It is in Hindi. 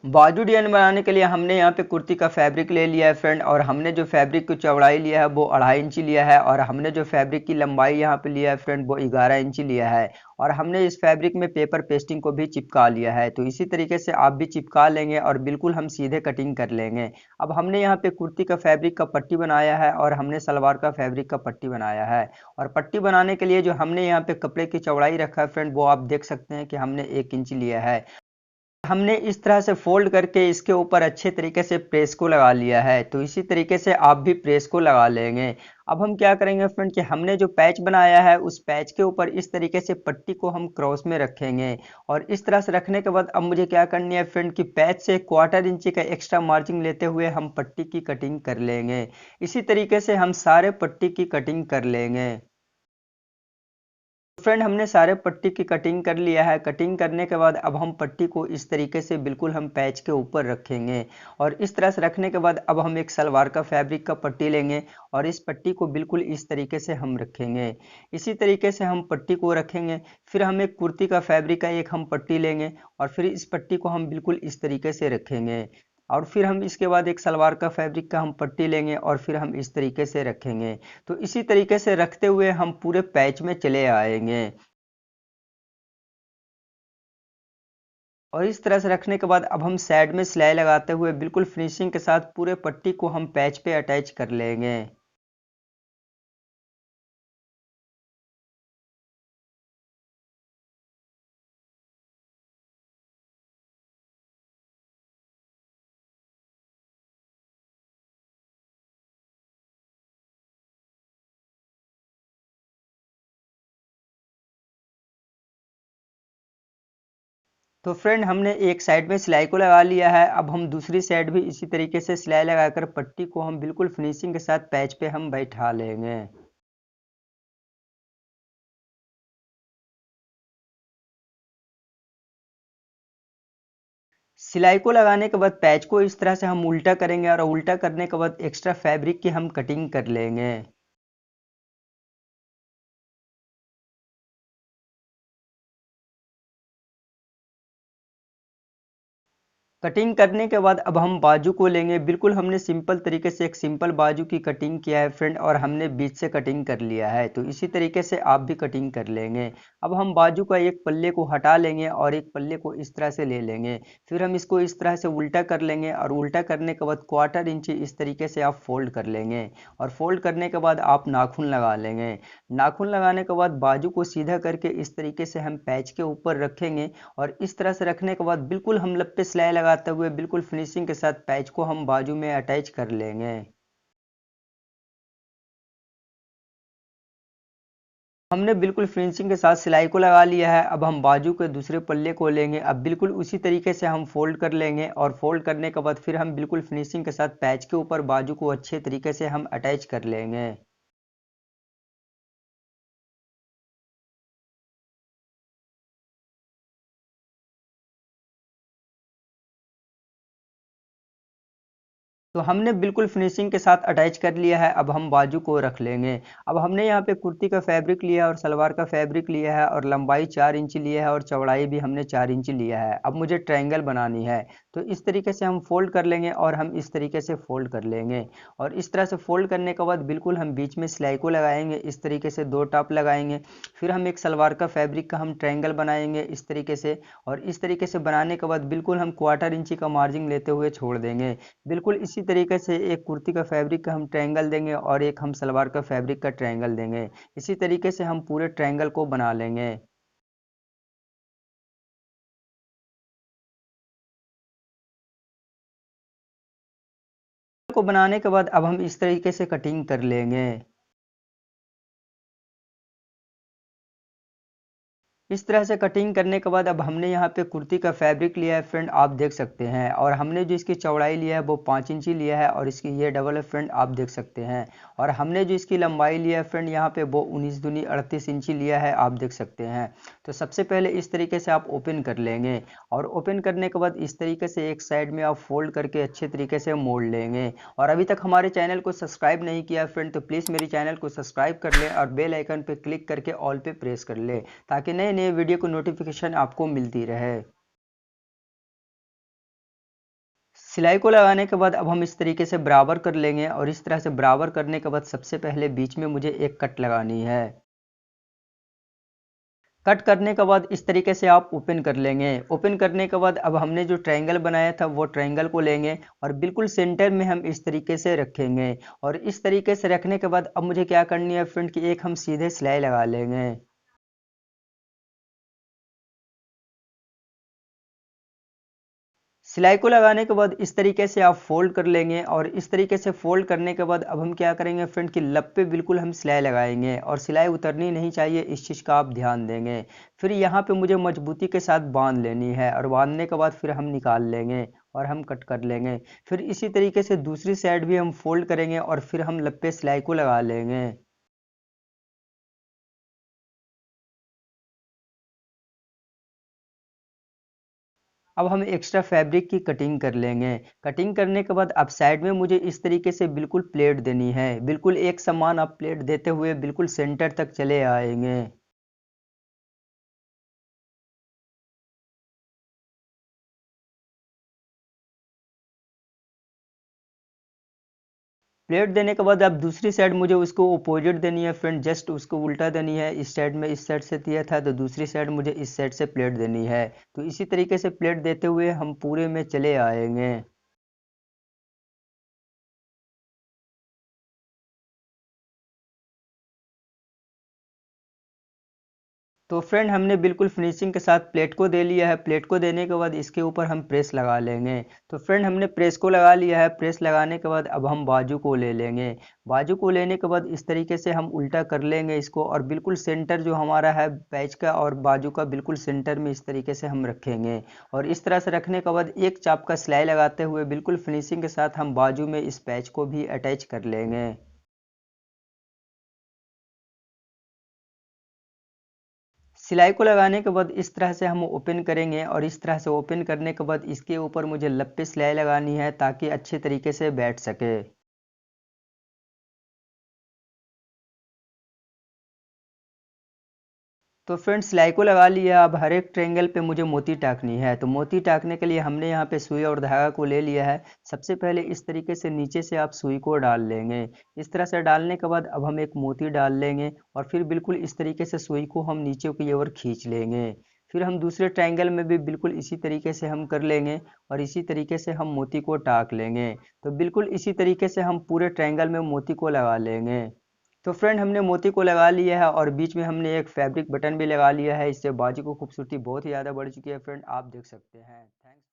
बाजू डिजाइन बनाने के लिए हमने यहाँ पे कुर्ती का फैब्रिक ले लिया है फ्रेंड, और हमने जो फैब्रिक की चौड़ाई लिया है वो 2.5 इंची लिया है, और हमने जो फैब्रिक की लंबाई यहाँ पे लिया है फ्रेंड वो 11 इंची लिया है। और हमने इस फैब्रिक में पेपर पेस्टिंग को भी चिपका लिया है, तो इसी तरीके से आप भी चिपका लेंगे और बिल्कुल हम सीधे कटिंग कर लेंगे। अब हमने यहाँ पे कुर्ती का फैब्रिक का पट्टी बनाया है और हमने सलवार का फैब्रिक का पट्टी बनाया है। और पट्टी बनाने के लिए जो हमने यहाँ पे कपड़े की चौड़ाई रखा है फ्रेंड, वो आप देख सकते हैं कि हमने 1 इंच लिया है। हमने इस तरह से फोल्ड करके इसके ऊपर अच्छे तरीके से प्रेस को लगा लिया है, तो इसी तरीके से आप भी प्रेस को लगा लेंगे। अब हम क्या करेंगे फ्रेंड कि हमने जो पैच बनाया है उस पैच के ऊपर इस तरीके से पट्टी को हम क्रॉस में रखेंगे, और इस तरह से रखने के बाद अब मुझे क्या करनी है फ्रेंड कि पैच से 1/4 इंची का एक्स्ट्रा मार्जिन लेते हुए हम पट्टी की कटिंग कर लेंगे। इसी तरीके से हम सारे पट्टी की कटिंग कर लेंगे। फ्रेंड हमने सारे पट्टी की कटिंग कर लिया है। कटिंग करने के बाद अब हम पट्टी को इस तरीके से बिल्कुल हम पैच के ऊपर रखेंगे, और इस तरह से रखने के बाद अब हम एक सलवार का फैब्रिक का पट्टी लेंगे और इस पट्टी को बिल्कुल इस तरीके से हम रखेंगे। इसी तरीके से हम पट्टी को रखेंगे। फिर हम एक कुर्ती का फैब्रिक का एक हम पट्टी लेंगे और फिर इस पट्टी को हम बिल्कुल इस तरीके से रखेंगे, और फिर हम इसके बाद एक सलवार का फैब्रिक का हम पट्टी लेंगे और फिर हम इस तरीके से रखेंगे। तो इसी तरीके से रखते हुए हम पूरे पैच में चले आएंगे, और इस तरह से रखने के बाद अब हम साइड में सिलाई लगाते हुए बिल्कुल फिनिशिंग के साथ पूरे पट्टी को हम पैच पे अटैच कर लेंगे। तो फ्रेंड हमने एक साइड में सिलाई को लगा लिया है। अब हम दूसरी साइड भी इसी तरीके से सिलाई लगाकर पट्टी को हम बिल्कुल फिनिशिंग के साथ पैच पे हम बैठा लेंगे। सिलाई को लगाने के बाद पैच को इस तरह से हम उल्टा करेंगे, और उल्टा करने के बाद एक्स्ट्रा फैब्रिक की हम कटिंग कर लेंगे। कटिंग करने के बाद अब हम बाजू को लेंगे। बिल्कुल हमने सिंपल तरीके से एक सिंपल बाजू की कटिंग किया है फ्रेंड, और हमने बीच से कटिंग कर लिया है, तो इसी तरीके से आप भी कटिंग कर लेंगे। अब हम बाजू का एक पल्ले को हटा लेंगे और एक पल्ले को इस तरह से ले लेंगे। फिर हम इसको इस तरह से उल्टा कर लेंगे, और उल्टा करने के बाद 1/4 इंची इस तरीके से आप फोल्ड कर लेंगे, और फोल्ड करने के बाद आप नाखून लगा लेंगे। नाखून लगाने के बाद बाजू को सीधा करके इस तरीके से हम पैच के ऊपर रखेंगे, और इस तरह से रखने के बाद बिल्कुल हम लप सिलाई लगाते हुए बिल्कुल फिनिशिंग के साथ पैच को हम बाजू में अटैच कर लेंगे। हमने बिल्कुल फिनिशिंग के साथ सिलाई को लगा लिया है। अब हम बाजू के दूसरे पल्ले को लेंगे। अब बिल्कुल उसी तरीके से हम फोल्ड कर लेंगे, और फोल्ड करने के बाद फिर हम बिल्कुल फिनिशिंग के साथ पैच के ऊपर बाजू को अच्छे तरीके से हम अटैच कर लेंगे। तो हमने बिल्कुल फिनिशिंग के साथ अटैच कर लिया है। अब हम बाजू को रख लेंगे। अब हमने यहाँ पे कुर्ती का फैब्रिक लिया है और सलवार का फैब्रिक लिया है, और लंबाई 4 इंची लिया है और चौड़ाई भी हमने 4 इंची लिया है। अब मुझे ट्रायंगल बनानी है, तो इस तरीके से हम फोल्ड कर लेंगे और हम इस तरीके से फोल्ड कर लेंगे, और इस तरह से फोल्ड करने के बाद बिल्कुल हम बीच में सिलाई को लगाएंगे। इस तरीके से 2 टॉप लगाएंगे। फिर हम एक सलवार का फैब्रिक का हम ट्रायंगल बनाएंगे इस तरीके से, और इस तरीके से बनाने के बाद बिल्कुल हम 1/4 इंची का मार्जिन लेते हुए छोड़ देंगे। बिल्कुल इसी तरीके से एक कुर्ती का फैब्रिक का हम ट्रायंगल देंगे और एक हम सलवार का फैब्रिक का ट्रायंगल देंगे। इसी तरीके से हम पूरे ट्रायंगल को बना लेंगे। को बनाने के बाद अब हम इस तरीके से कटिंग कर लेंगे। इस तरह से कटिंग करने के बाद अब हमने यहाँ पे कुर्ती का फैब्रिक लिया है फ्रेंड, आप देख सकते हैं, और हमने जो इसकी चौड़ाई लिया है वो 5 इंची लिया है, और इसकी ये डबल है फ्रेंड, आप देख सकते हैं। और हमने जो इसकी लंबाई लिया है फ्रेंड यहाँ पे वो 19 दूनी 38 इंची लिया है, आप देख सकते हैं। तो सबसे पहले इस तरीके से आप ओपन कर लेंगे, और ओपन करने के बाद इस तरीके से एक साइड में आप फोल्ड करके अच्छे तरीके से मोड़ लेंगे। और अभी तक हमारे चैनल को सब्सक्राइब नहीं किया फ्रेंड, तो प्लीज़ मेरी चैनल को सब्सक्राइब कर लें और बेल आइकन पर क्लिक करके ऑल पे प्रेस कर लें, ताकि नए नए वीडियो को नोटिफिकेशन आपको मिलती रहे। सिलाई को लगाने के बाद अब हम इस तरीके से बराबर कर लेंगे और इस तरह से बराबर करने के बाद सबसे पहले बीच में मुझे एक कट लगानी है। कट करने के बाद इस तरीके से आप ओपन कर लेंगे। ओपन करने के बाद अब हमने जो ट्रायंगल बनाया था वो ट्रायंगल को लेंगे और बिल्कुल सेंटर में हम इस तरीके से रखेंगे। और इस तरीके से रखने के बाद अब मुझे क्या करनी है फ्रेंड कि एक हम सीधे सिलाई लगा लेंगे। सिलाई को लगाने के बाद इस तरीके से आप फोल्ड कर लेंगे और इस तरीके से फोल्ड करने के बाद अब हम क्या करेंगे फ्रेंड कि लब पे बिल्कुल हम सिलाई लगाएंगे और सिलाई उतरनी नहीं चाहिए, इस चीज़ का आप ध्यान देंगे। फिर यहाँ पे मुझे मजबूती के साथ बांध लेनी है और बांधने के बाद फिर हम निकाल लेंगे और हम कट कर लेंगे। फिर इसी तरीके से दूसरी साइड भी हम फोल्ड करेंगे और फिर हम लब पे सिलाई को लगा लेंगे। अब हम एक्स्ट्रा फैब्रिक की कटिंग कर लेंगे। कटिंग करने के बाद अब साइड में मुझे इस तरीके से बिल्कुल प्लेट देनी है। बिल्कुल एक समान आप प्लेट देते हुए बिल्कुल सेंटर तक चले आएंगे। प्लेट देने के बाद अब दूसरी साइड मुझे उसको अपोजिट देनी है फ्रेंड, जस्ट उसको उल्टा देनी है। इस साइड में इस साइड से दिया था तो दूसरी साइड मुझे इस साइड से प्लेट देनी है। तो इसी तरीके से प्लेट देते हुए हम पूरे में चले आएंगे। तो फ्रेंड हमने बिल्कुल फिनिशिंग के साथ प्लेट को दे लिया है। प्लेट को देने के बाद इसके ऊपर हम प्रेस लगा लेंगे। तो फ्रेंड हमने प्रेस को लगा लिया है। प्रेस लगाने के बाद अब हम बाजू को ले लेंगे। बाजू को लेने के बाद इस तरीके से हम उल्टा कर लेंगे इसको और बिल्कुल सेंटर जो हमारा है पैच का और बाजू का बिल्कुल सेंटर में इस तरीके से हम रखेंगे। और इस तरह से रखने के बाद एक चाप का सिलाई लगाते हुए बिल्कुल फिनिशिंग के साथ हम बाजू में इस पैच को भी अटैच कर लेंगे। सिलाई को लगाने के बाद इस तरह से हम ओपन करेंगे और इस तरह से ओपन करने के बाद इसके ऊपर मुझे लप सिलाई लगानी है ताकि अच्छे तरीके से बैठ सके। तो फ्रेंड्स सिलाई को लगा लिया। अब हर एक ट्रायंगल पे मुझे मोती टाकनी है। तो मोती टाकने के लिए हमने यहाँ पे सुई और धागा को ले लिया है। सबसे पहले इस तरीके से नीचे से आप सुई को डाल लेंगे। इस तरह से डालने के बाद अब हम एक मोती डाल लेंगे और फिर बिल्कुल इस तरीके से सुई को हम नीचे की ओर खींच लेंगे। फिर हम दूसरे ट्रायंगल में भी बिल्कुल इसी तरीके से हम कर लेंगे और इसी तरीके से हम मोती को टाक लेंगे। तो बिल्कुल इसी तरीके से हम पूरे ट्रायंगल में मोती को लगा लेंगे। तो फ्रेंड हमने मोती को लगा लिया है और बीच में हमने एक फैब्रिक बटन भी लगा लिया है। इससे बाजू की खूबसूरती बहुत ही ज़्यादा बढ़ चुकी है फ्रेंड, आप देख सकते हैं। थैंक्स।